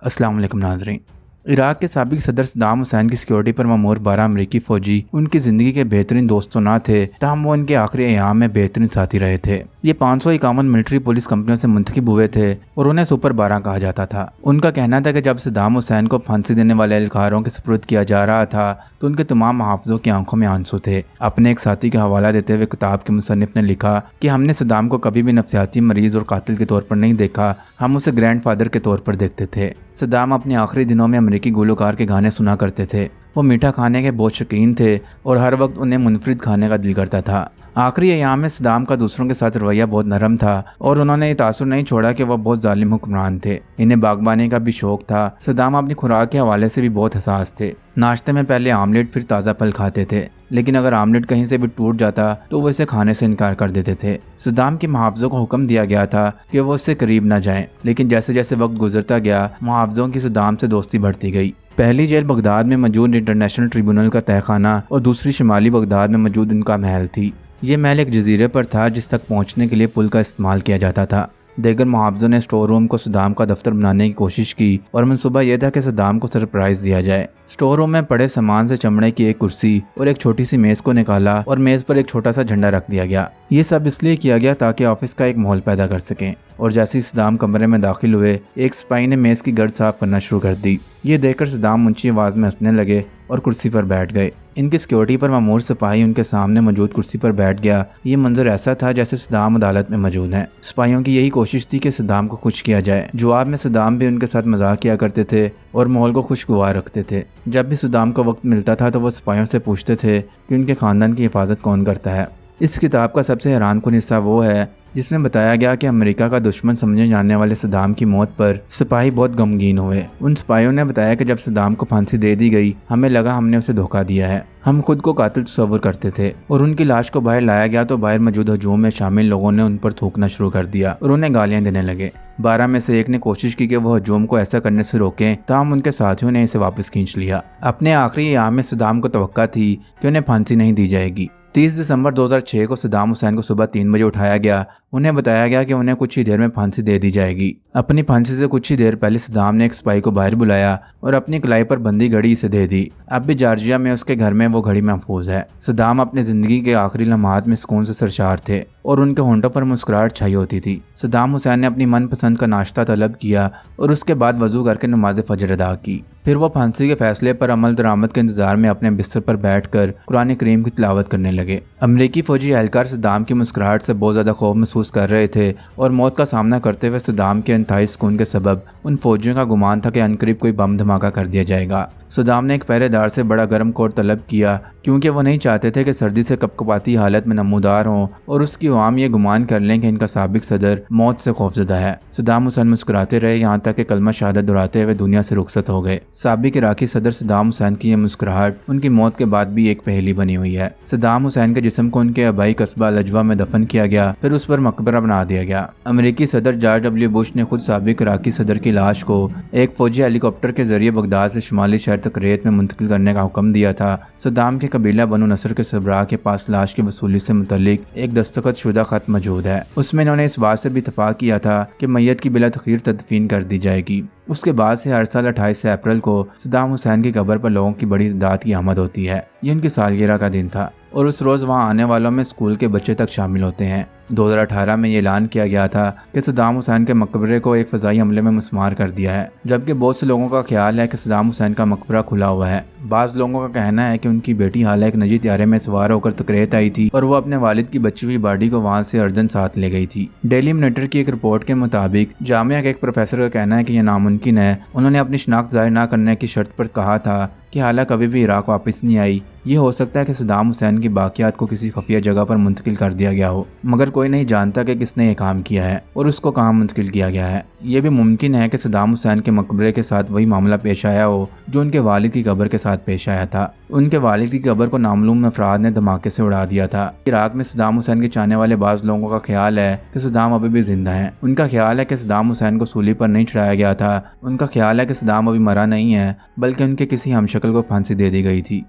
अस्सलाम वालेकुम नाज़रीन। इराक के साबिक सदर सद्दाम हुसैन की सिक्योरिटी पर ममूर 12 अमरीकी फ़ौजी उनकी ज़िंदगी के बेहतरीन दोस्त तो ना थे, ताहम वो उनके आखिरी अयाम में बेहतरीन साथी रहे थे। ये 551 मिलिट्री पुलिस कंपनियों से मुंतखब हुए थे और उन्हें सुपर 12 कहा जाता था। उनका कहना था कि जब सद्दाम हुसैन को फांसी देने वाले एहलकारों के सुपुर्द किया जा रहा था तो उनके तमाम मुहाफ़िज़ों की आंखों में आंसू थे। अपने एक साथी का हवाला देते हुए किताब के मुसन्निफ़ ने लिखा कि हमने सद्दाम को कभी भी नफ्सियाती मरीज़ और कातिल के तौर पर नहीं देखा, हम उसे ग्रैंड फादर के तौर पर देखते थे। सद्दाम अपने आखिरी दिनों में अमेरिकी गुलकार के गाने सुना करते थे। वो मीठा खाने के बहुत शौकीन थे और हर वक्त उन्हें मुनफरिद खाने का दिल करता था। आखिरी अयाम में सद्दाम का दूसरों के साथ रवैया बहुत नरम था और उन्होंने ये तासुर नहीं छोड़ा कि वह बहुत जालिम हुक्मरान थे। इन्हें बागबानी का भी शौक था। सद्दाम अपनी खुराक के हवाले से भी बहुत हसास थे। नाश्ते में पहले आमलेट फिर ताज़ा फल खाते थे, लेकिन अगर आमलेट कहीं से भी टूट जाता तो वो इसे खाने से इनकार कर देते थे। सद्दाम के मुहाफ़िज़ों को हुक्म दिया गया था कि वो उससे करीब न जाएं, लेकिन जैसे जैसे वक्त गुजरता गया मुहाफ़िज़ों की सद्दाम से दोस्ती बढ़ती गई। पहली जेल बगदाद में मौजूद इंटरनेशनल ट्रिब्यूनल का तहखाना और दूसरी शुमाली बगदाद में मौजूद इनका महल थी। ये महल एक जजीरे पर था जिस तक पहुंचने के लिए पुल का इस्तेमाल किया जाता था। दीगर मुहाफ़िज़ों ने स्टोर रूम को सद्दाम का दफ्तर बनाने की कोशिश की और मंसूबा यह था कि सद्दाम को सरप्राइज़ दिया जाए। स्टोर रूम में पड़े सामान से चमड़े की एक कुर्सी और एक छोटी सी मेज़ को निकाला और मेज़ पर एक छोटा सा झंडा रख दिया गया। ये सब इसलिए किया गया ताकि ऑफिस का एक माहौल पैदा कर सकें। और जैसे ही सद्दाम कमरे में दाखिल हुए, एक सिपाही ने मेज़ की गर्द साफ करना शुरू कर दी। ये देखकर सद्दाम ऊंची आवाज़ में हंसने लगे और कुर्सी पर बैठ गए। इनकी सिक्योरिटी पर मामूर सिपाही उनके सामने मौजूद कुर्सी पर बैठ गया। ये मंजर ऐसा था जैसे सद्दाम अदालत में मौजूद है। सिपाहियों की यही कोशिश थी कि सद्दाम को खुश किया जाए। जवाब में सद्दाम भी उनके साथ मजाक किया करते थे और माहौल को खुशगवार रखते थे। जब भी सद्दाम को वक्त मिलता था तो वो सिपाहियों से पूछते थे कि उनके ख़ानदान की हिफाजत कौन करता है। इस किताब का सबसे हैरानकुन हिस्सा वो है जिसमें बताया गया कि अमेरिका का दुश्मन समझे जाने वाले सद्दाम की मौत पर सिपाही बहुत गमगीन हुए। उन सिपाहियों ने बताया कि जब सद्दाम को फांसी दे दी गई, हमें लगा हमने उसे धोखा दिया है। हम खुद को कातिल तस्वर करते थे और उनकी लाश को बाहर लाया गया तो बाहर मौजूद हजूम में शामिल लोगों ने उन पर थूकना शुरू कर दिया और उन्हें गालियां देने लगे। 12 में से एक ने कोशिश की कि वो हजूम को ऐसा करने से रोकें, ताहम उनके साथियों ने इसे वापस खींच लिया। अपने आखिरी अयाम में सद्दाम को तवक्का थी कि उन्हें फांसी नहीं दी जाएगी। 30 दिसंबर 2006 को सद्दाम हुसैन को सुबह 3 बजे उठाया गया। उन्हें बताया गया कि उन्हें कुछ ही देर में फांसी दे दी जाएगी। अपनी फांसी से कुछ ही देर पहले सद्दाम ने एक सिपाही को बाहर बुलाया और अपनी कलाई पर बंदी घड़ी इसे दे दी। अब भी जॉर्जिया में उसके घर में वो घड़ी महफूज है। सद्दाम अपनी जिंदगी के आखिरी लम्हात में सुकून से सरशार थे और उनके होंठों पर मुस्कुराहट छाई होती थी। सद्दाम हुसैन ने अपनी मनपसंद का नाश्ता तलब किया और उसके बाद वजू करके नमाज फजर अदा की। फिर वो फांसी के फैसले पर अमल दरामद के इंतजार में अपने बिस्तर पर बैठकर कुरान करीम की तिलावत करने लगे। अमरीकी फौजी एहलकार सद्दाम की मुस्कुराहट से बहुत ज़्यादा खौफ महसूस कर रहे थे और मौत का सामना करते हुए सद्दाम के इंतहाई सुकून के सबब उन फौजियों का गुमान था कि अनकरीब कोई बम धमाका कर दिया जाएगा। सद्दाम ने एक पहरेदार से बड़ा गर्म कोट तलब किया क्योंकि वो नहीं चाहते थे कि सर्दी से कपकपाती हालत में नमूदार हों और उसकी अवाम ये गुमान कर लें कि इनका साबिक सदर मौत से खौफजदा है। सद्दाम हुसैन मुस्कुराते रहे यहाँ तक कि कलमा शहादत दुहराते हुए दुनिया से रुखसत हो गए। साबिक इराकी सदर सद्दाम हुसैन की यह मुस्कुराहट उनकी मौत के बाद भी एक पहेली बनी हुई है। सद्दाम हुसैन के जिस्म को उनके आबाई कस्बा लजवा में दफन किया गया, फिर उस पर मकबरा बना दिया गया। अमेरिकी सदर जॉर्ज डब्ल्यू बुश ने खुद साबिक इराकी सदर की लाश को एक फौजी हेलीकॉप्टर के जरिए बगदाद से शुमाली शहर तक रेत में मुंतकिल करने का हुक्म दिया था। सद्दाम के कबीला बनु नसर के सरबराह के पास लाश की वसूली से मुतल्लिक एक दस्तखत शुदा खत मौजूद है। उसमें इन्होंने इस बात से भी इत्तफाक किया था कि मैयत की बिला तखीर तदफीन कर दी जाएगी। उसके बाद से हर साल 28 अप्रैल को सद्दाम हुसैन की कब्र पर लोगों की बड़ी तादाद की आमद होती है। ये उनकी सालगिरह का दिन था और उस रोज़ वहाँ आने वालों में स्कूल के बच्चे तक शामिल होते हैं। 2018 में ये ऐलान किया गया था कि सद्दाम हुसैन के मकबरे को एक फ़ज़ाई हमले में मुस्मार कर दिया है, जबकि बहुत से लोगों का ख्याल है कि सद्दाम हुसैन का मकबरा खुला हुआ है। बाज़ लोगों का कहना है कि उनकी बेटी हाल एक निजी त्यारे में सवार होकर तकरीत आई थी और वो अपने वालिद की बची हुई बॉडी को वहाँ से अर्जन साथ ले गई थी। डेली मिनटर की एक रिपोर्ट के मुताबिक जामिया के एक प्रोफेसर का कहना है कि यह नामुमकिन है। उन्होंने अपनी शनाख्त जाहिर न करने की शर्त पर कहा था कि हालांकि कभी भी इराक वापस नहीं आई। ये हो सकता है कि सद्दाम हुसैन की बाकियात को किसी खुफिया जगह पर मुंतकिल कर दिया गया हो, मगर कोई नहीं जानता कि किसने ये काम किया है और उसको कहाँ मुंतकिल किया गया है। ये भी मुमकिन है कि सद्दाम हुसैन के मकबरे के साथ वही मामला पेश आया हो जो उनके वालिद की कब्र के साथ पेश आया था। उनके वालिद की कब्र को नामालूम अफराद ने धमाके से उड़ा दिया था। इराक में सद्दाम हुसैन के चाहने वाले बाज़ लोगों का ख्याल है कि सद्दाम अभी भी जिंदा है। उनका ख्याल है कि सद्दाम हुसैन को सूली पर नहीं चढ़ाया गया था। उनका ख्याल है कि सद्दाम अभी मरा नहीं है, बल्कि उनके किसी हमशक्ल को फांसी दे दी गई थी।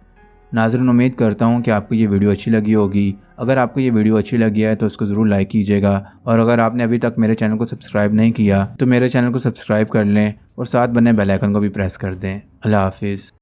ناظرین امید کرتا ہوں کہ آپ کو یہ ویڈیو اچھی لگی ہوگی۔ اگر آپ کو یہ ویڈیو اچھی لگی ہے تو اس کو ضرور لائک کیجیے گا، اور اگر آپ نے ابھی تک میرے چینل کو سبسکرائب نہیں کیا تو میرے چینل کو سبسکرائب کر لیں اور ساتھ بنے بیل آئیکن کو بھی پریس کر دیں۔ اللہ حافظ۔